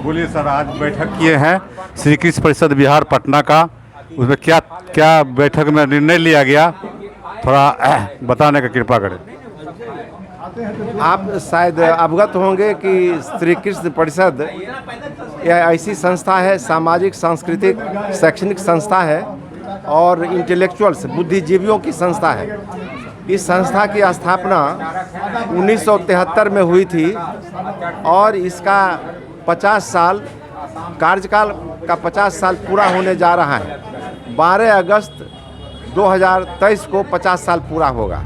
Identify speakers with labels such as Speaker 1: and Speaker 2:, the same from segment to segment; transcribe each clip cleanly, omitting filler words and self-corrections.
Speaker 1: बोलिए सर, आज बैठक किए हैं श्री कृष्ण परिषद बिहार पटना का, उसमें क्या क्या बैठक में निर्णय लिया गया, थोड़ा बताने का कृपा करें।
Speaker 2: आप शायद अवगत होंगे कि श्री कृष्ण परिषद यह ऐसी संस्था है, सामाजिक सांस्कृतिक शैक्षणिक संस्था है और इंटेलेक्चुअल्स बुद्धिजीवियों की संस्था है। इस संस्था की स्थापना 1973 में हुई थी और इसका 50 साल कार्यकाल का 50 साल पूरा होने जा रहा है। 12 अगस्त 2023 को 50 साल पूरा होगा।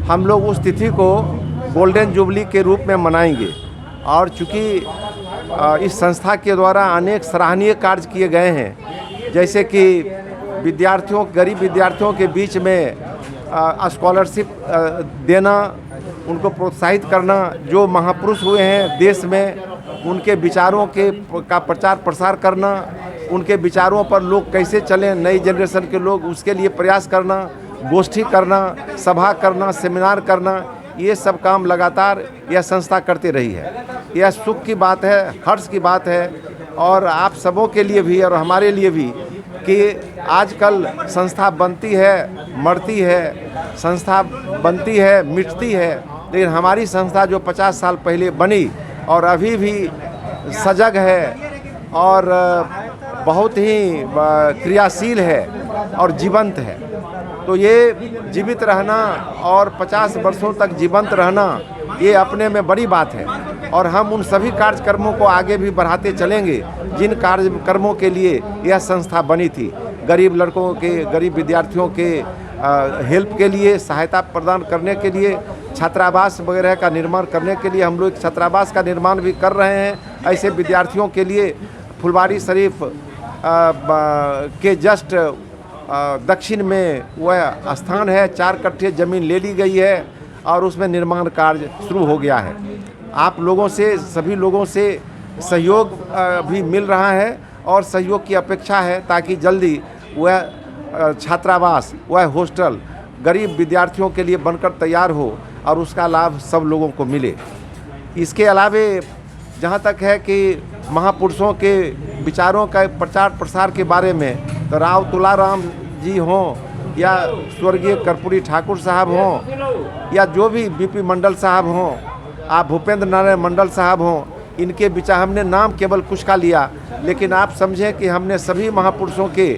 Speaker 2: हम लोग उस तिथि को गोल्डन जुबली के रूप में मनाएंगे और चूँकि इस संस्था के द्वारा अनेक सराहनीय कार्य किए गए हैं, जैसे कि विद्यार्थियों, गरीब विद्यार्थियों के बीच में स्कॉलरशिप देना, उनको प्रोत्साहित करना, जो महापुरुष हुए हैं देश में उनके विचारों का प्रचार प्रसार करना, उनके विचारों पर लोग कैसे चलें, नई जनरेशन के लोग, उसके लिए प्रयास करना, गोष्ठी करना, सभा करना, सेमिनार करना, ये सब काम लगातार यह संस्था करती रही है। यह सुख की बात है, हर्ष की बात है और आप सबों के लिए भी और हमारे लिए भी कि आजकल संस्था बनती है, मरती है, संस्था बनती है, मिटती है, लेकिन हमारी संस्था जो 50 साल पहले बनी और अभी भी सजग है और बहुत ही क्रियाशील है और जीवंत है। तो ये जीवित रहना और 50 वर्षों तक जीवंत रहना, ये अपने में बड़ी बात है और हम उन सभी कार्यक्रमों को आगे भी बढ़ाते चलेंगे जिन कार्यक्रमों के लिए यह संस्था बनी थी। गरीब लड़कों के, गरीब विद्यार्थियों के हेल्प के लिए, सहायता प्रदान करने के लिए, छात्रावास वगैरह का निर्माण करने के लिए हम लोग छात्रावास का निर्माण भी कर रहे हैं। ऐसे विद्यार्थियों के लिए फुलवारी शरीफ के जस्ट दक्षिण में वह स्थान है, 4 कट्ठे ज़मीन ले ली गई है और उसमें निर्माण कार्य शुरू हो गया है। आप लोगों से, सभी लोगों से सहयोग भी मिल रहा है और सहयोग की अपेक्षा है ताकि जल्दी वह छात्रावास, वह हॉस्टल गरीब विद्यार्थियों के लिए बनकर तैयार हो और उसका लाभ सब लोगों को मिले। इसके अलावे जहाँ तक है कि महापुरुषों के विचारों का प्रचार प्रसार के बारे में, तो राव तुलाराम जी हों या स्वर्गीय कर्पूरी ठाकुर साहब हों या जो भी बीपी मंडल साहब हों, आप भूपेंद्र नारायण मंडल साहब हों, इनके विचार, हमने नाम केवल कुछ का लिया, लेकिन आप समझें कि हमने सभी महापुरुषों के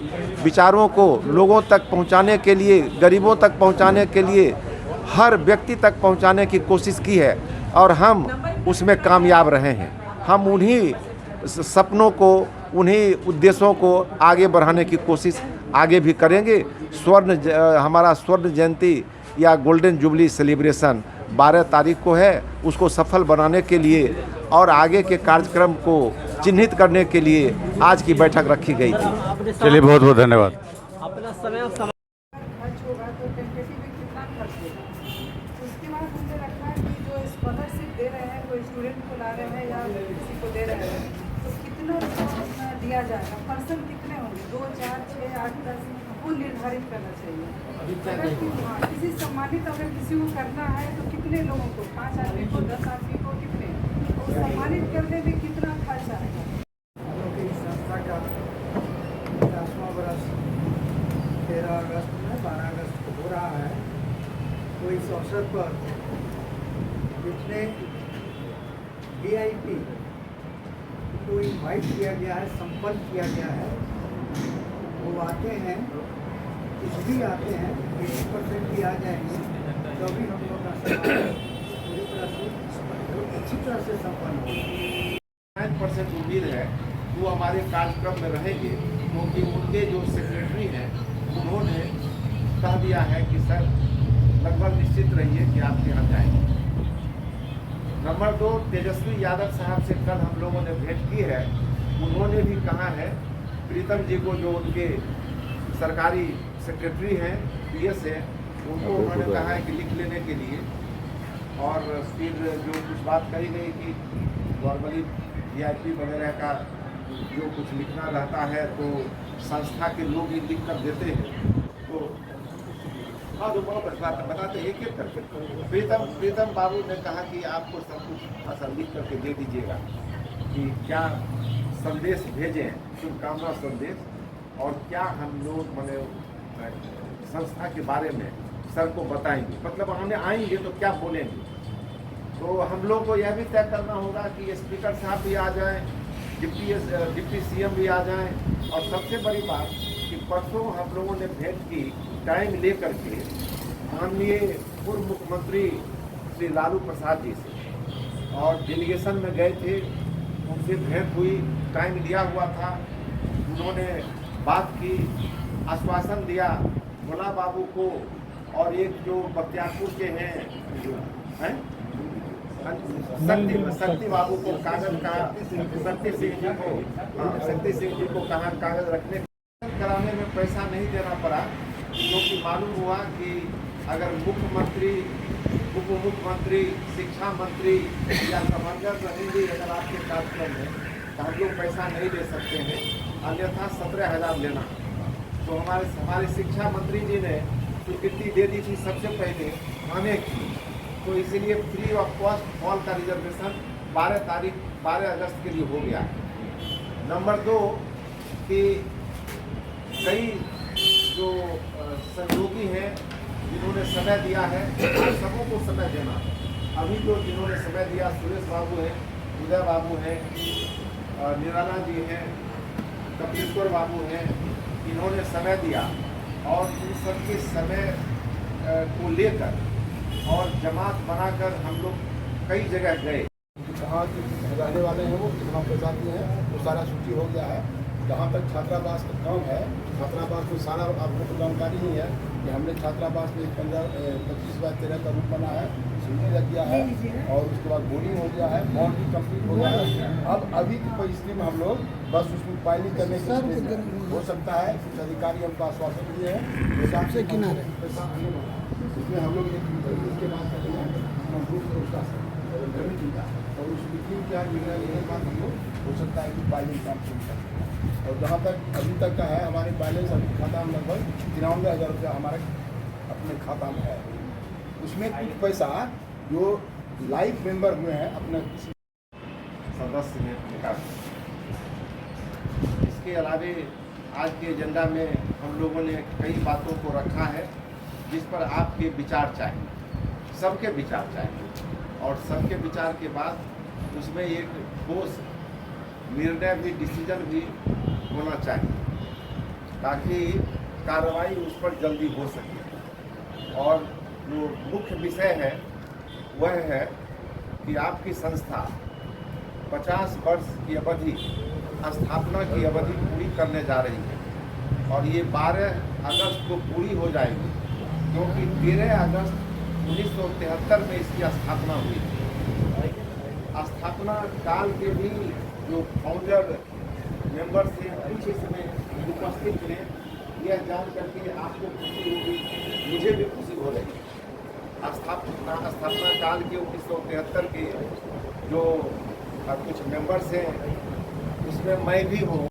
Speaker 2: विचारों को लोगों तक पहुंचाने के लिए, गरीबों तक पहुंचाने के लिए, हर व्यक्ति तक पहुंचाने की कोशिश की है और हम उसमें कामयाब रहे हैं। हम उन्हीं सपनों को, उन्हीं उद्देश्यों को आगे बढ़ाने की कोशिश आगे भी करेंगे। हमारा स्वर्ण जयंती या गोल्डन जुबली सेलिब्रेशन 12 तारीख को है, उसको सफल बनाने के लिए और आगे के कार्यक्रम को चिन्हित करने के लिए आज की बैठक रखी गई थी।
Speaker 1: चलिए, बहुत बहुत धन्यवाद।
Speaker 3: दिया जाएगा, पर्सन कितने होंगे, 2, 4, 6, 8, 10, वो निर्धारित करना चाहिए। अगर किसी सम्मानित अगर किसी को करना है तो कितने लोगों को, 5 आदमी को, 10 आदमी को, कितने, तो सम्मानित करने में कितना खर्च आएगा।
Speaker 4: संस्था का 50वां वर्ष 13 अगस्त में 12 अगस्त को हो रहा है। तो इस अवसर पर जितने VIP को इन्वाइट किया गया है, संपर्क किया गया है, वो आते हैं, कुछ भी आते हैं, 80% भी आ जाएंगे तो भी हम लोग का समारोह पूरी तरह से अच्छी तरह से संपन्न होगा।
Speaker 2: 9% उम्मीद है वो हमारे कार्यक्रम में रहेंगे, क्योंकि उनके जो सेक्रेटरी हैं उन्होंने कह दिया है कि सर लगभग निश्चित रहिए कि आप यहाँ जाएंगे। नंबर 2, तेजस्वी यादव साहब से कल हम लोगों ने भेंट की है, उन्होंने भी कहा है प्रीतम जी को, जो उनके सरकारी सेक्रेटरी हैं PS है, उनको उन्होंने कहा है कि लिख लेने के लिए। और फिर जो कुछ बात कही गई कि नॉर्मली VIP वगैरह का जो कुछ लिखना रहता है तो संस्था के लोग ही लिख कर देते हैं, तो हाँ तो बहुत बताते एक एक करके। प्रीतम बाबू ने कहा कि आपको सब कुछ ऐसा लिख करके दे दीजिएगा कि क्या संदेश भेजें, शुभकामना संदेश, और क्या हम लोग मैंने संस्था के बारे में सर को बताएंगे, मतलब हमें आएंगे तो क्या बोलेंगे। तो हम लोग को यह भी तय करना होगा कि स्पीकर साहब भी आ जाएं, डिप्टी सीएम भी आ जाएं, और सबसे बड़ी बात कि परसों हम लोगों ने भेंट की टाइम लेकर के माननीय पूर्व मुख्यमंत्री श्री लालू प्रसाद जी से, और डेलीगेशन में गए थे, उनसे भेंट हुई, टाइम लिया हुआ था, उन्होंने बात की, आश्वासन दिया भोला बाबू को, और एक जो बख्तियारपुर के हैं शक्ति बाबू को कागज का, शक्ति सिंह जी को कहा कागज रखने कराने में पैसा नहीं देना पड़ा, क्योंकि मालूम हुआ कि अगर मुख्यमंत्री, उप मुख्यमंत्री, शिक्षा मंत्री या गवर्नर रहेंगे अगर आपके कार्यक्रम में, तो हम लोग पैसा नहीं दे सकते हैं, अन्यथा 17,000 लेना। तो हमारे शिक्षा मंत्री जी ने स्वीकृति दे दी थी सबसे पहले आने की, तो इसीलिए फ्री ऑफ कॉस्ट हॉल का रिजर्वेशन 12 अगस्त के लिए हो गया। नंबर 2 कि कई जो सहयोगी हैं जिन्होंने समय दिया है, सबों को समय देना। अभी जो जिन्होंने समय दिया, सुरेश बाबू हैं, उदय बाबू हैं, निराला जी हैं, कपिलेश्वर बाबू हैं, इन्होंने समय दिया, और इन सबके समय को लेकर और जमात बनाकर हम लोग कई जगह गए।
Speaker 5: कहाँ के रहने वाले हैं वो कितना पैसा दिए हैं वो सारा सूची हो गया है। जहाँ तक छात्रावास का काम है, छात्रावास में सारा आपको तो जानकारी ही है कि हमने छात्रावास में 25/13 का रूम बना है, सीढ़ी लग गया है, और उसके बाद बोरिंग हो गया है, बॉन्ड भी कंप्लीट हो गया है। अब अभी की परिस्थिति में हम लोग बस उसमें पाइलिंग करने की स्टेज में हो सकता है। कुछ अधिकारी हमको आश्वासन दिए हैं हिसाब से किनारे पैसा आने वाला है, उसमें हम लोग इसके बाद करेंगे ग्रुप से उसका कमेटी का, और उस मीटिंग का निर्णय लेने के बाद हम लोग हो सकता है कि पाइलिंग काम शुरू करें। और जहाँ तक अभी तक का है, हमारे बैलेंस अभी खाता में लगभग 93,000 रुपया हमारे अपने खाता में है। उसमें कुछ पैसा जो लाइफ मेंबर हुए हैं अपने
Speaker 2: सदस्य ने निकाल। इसके अलावे आज के एजेंडा में हम लोगों ने कई बातों को रखा है जिस पर आपके विचार चाहिए, सबके विचार चाहिए, और सबके विचार के बाद उसमें एक ठोस निर्णय भी, डिसीजन भी होना चाहिए, ताकि कार्रवाई उस पर जल्दी हो सके। और जो मुख्य विषय है वह है कि आपकी संस्था 50 वर्ष की अवधि, स्थापना की अवधि पूरी करने जा रही है, और ये 12 अगस्त को पूरी हो जाएगी, क्योंकि 13 अगस्त 1973 में इसकी स्थापना हुई थी। स्थापना काल के भी जो फाउंडर मेंबर थे कुछ इसमें उपस्थित थे। यह जान करके आपको खुशी होगी, मुझे भी खुशी हो रही। स्थापना काल के 1973 के जो कुछ मेंबर्स हैं उसमें मैं भी हूँ।